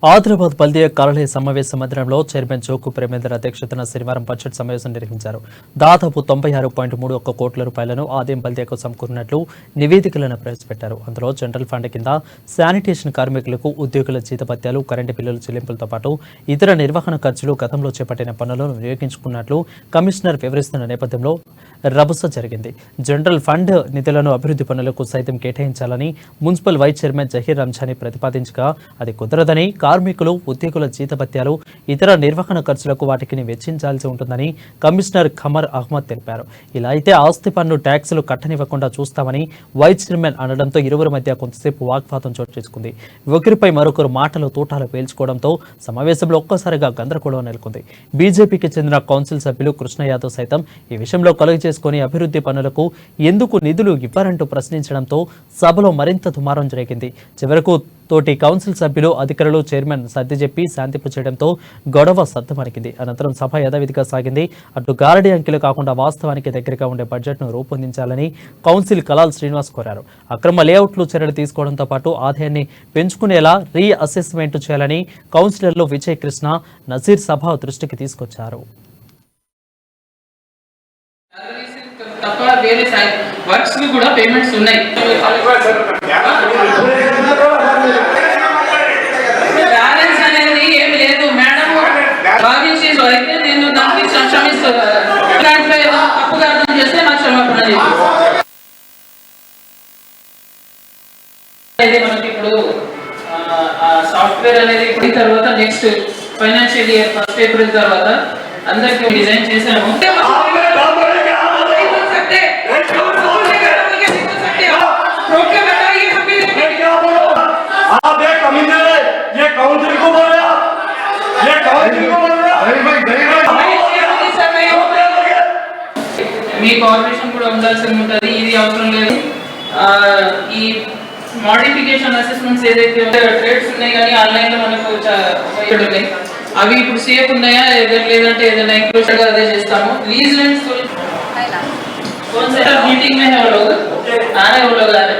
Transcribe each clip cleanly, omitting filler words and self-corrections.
ఆదిలాబాద్ బల్దియా కార్యాలయ సమావేశ మందిరంలో చైర్మన్ జోకు ప్రేమేందర్ అధ్యక్షతన శనివారం బడ్జెట్ సమావేశం నిర్వహించారు. దాదాపు 96.31 కోట్ల రూపాయలను ఆదాయం బల్దియాకు సమకూరినట్లు నివేదికలను ప్రవేశపెట్టారు. అందులో జనరల్ ఫండ్ కింద శానిటేషన్ కార్మికులకు ఉద్యోగుల జీతభత్యాలు, కరెంటు బిల్లుల చెల్లింపులతో పాటు ఇతర నిర్వహణ ఖర్చులు గతంలో చేపట్టిన పనులను వినియోగించుకున్నట్లు కమిషనర్ వివరిస్తున్న నేపథ్యంలో రభస జరిగింది. జనరల్ ఫండ్ నిధులను అభివృద్ధి పనులకు సైతం కేటాయించాలని municipal vice chairman Zaheer Ramzani ప్రతిపాదించగా అది కుదరదని, కార్మికులు, ఉద్యోగుల జీతభత్యాలు, ఇతర నిర్వహణ ఖర్చులకు వాటికి వెచ్చించాల్సి ఉంటుందని కమిషనర్ ఖమర్ అహ్మద్ తెలిపారు. ఇలా అయితే ఆస్తి పన్ను ట్యాక్సులు కట్టనివ్వకుండా చూస్తామని వైస్ చైర్మన్ అనడంతో ఇరువురి మధ్య కొంతసేపు వాగ్వాదం చోటు చేసుకుంది. ఒకరిపై మరొకరు మాటలు తూటాలు పేల్చుకోవడంతో సమావేశంలో ఒక్కసారిగా గందరగోళం నెలకొంది. బీజేపీకి చెందిన కౌన్సిల్ సభ్యులు కృష్ణ యాదవ్ సైతం ఈ విషయంలో కలుగు చేసుకుని అభివృద్ధి పనులకు ఎందుకు నిధులు ఇవ్వరంటూ ప్రశ్నించడంతో సభలో మరింత దుమారం జరిగింది. చివరకు తోటి కౌన్సిల్ సభ్యులు, అధికారులు చైర్మన్ సర్ది చెప్పి శాంతింపు చేయడంతో గొడవ సద్దుమణికింది. అనంతరం సభ యథావిధిగా సాగింది. అటు గారడీ అంకెలు కాకుండా వాస్తవానికి దగ్గరగా ఉండే బడ్జెట్ను రూపొందించాలని కౌన్సిల్ కలాల్ శ్రీనివాస్ కోరారు. అక్రమ లేఅవుట్లు చర్యలు తీసుకోవడంతో పాటు ఆదాయాన్ని పెంచుకునేలా రీ అసెస్మెంట్ చేయాలని కౌన్సిలర్లు విజయ్ కృష్ణ, నజీర్ సభ దృష్టికి తీసుకొచ్చారు. కూడా పేమెంట్స్ ఉన్నాయి. బ్యాలెన్స్ అనేది ఏమి లేదు మేడం. భావించి అయితే నేను దానికి క్షమిస్తాను. తప్పుగా అర్థం చేస్తే నాకు క్షమాపణ చేయాలి. మనకి ఇప్పుడు సాఫ్ట్వేర్ అనేది ఇప్పుడు తర్వాత నెక్స్ట్ ఫైనాన్షియల్ ఇయర్ 1 ఏప్రిల్ తర్వాత అందరికి డిజైన్ చేసాము. మీ కోఆపరేషన్ కూడా ఉండాల్సి ఉంటుంది. ఇది అవసరం లేదు. ఈ మోడిఫికేషన్ అసెస్మెంట్స్ ఏదైతే ట్రేడ్స్ ఉన్నాయి కానీ ఆన్లైన్ లో మనకు ఉన్నాయి, అవి ఇప్పుడు సేఫ్ ఉన్నాయా లేదంటే ఏదైనా ఇంక్లూషన్ గా అదే చేస్తాము. लीज लेंस कौन सा मीटिंग में है वो लोग आ रहे, वो लोग आ रहे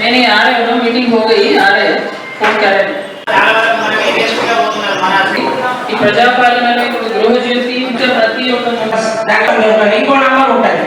नहीं आ रहे, वो लोग मीटिंग हो गई, आ रहे फोन कर रहे हैं. ఈ ప్రజాపాలనలో ఇప్పుడు గృహ జ్యోతి ఇంకా ప్రతి ఒక్క ఇంకో నంబర్ ఉంటుంది.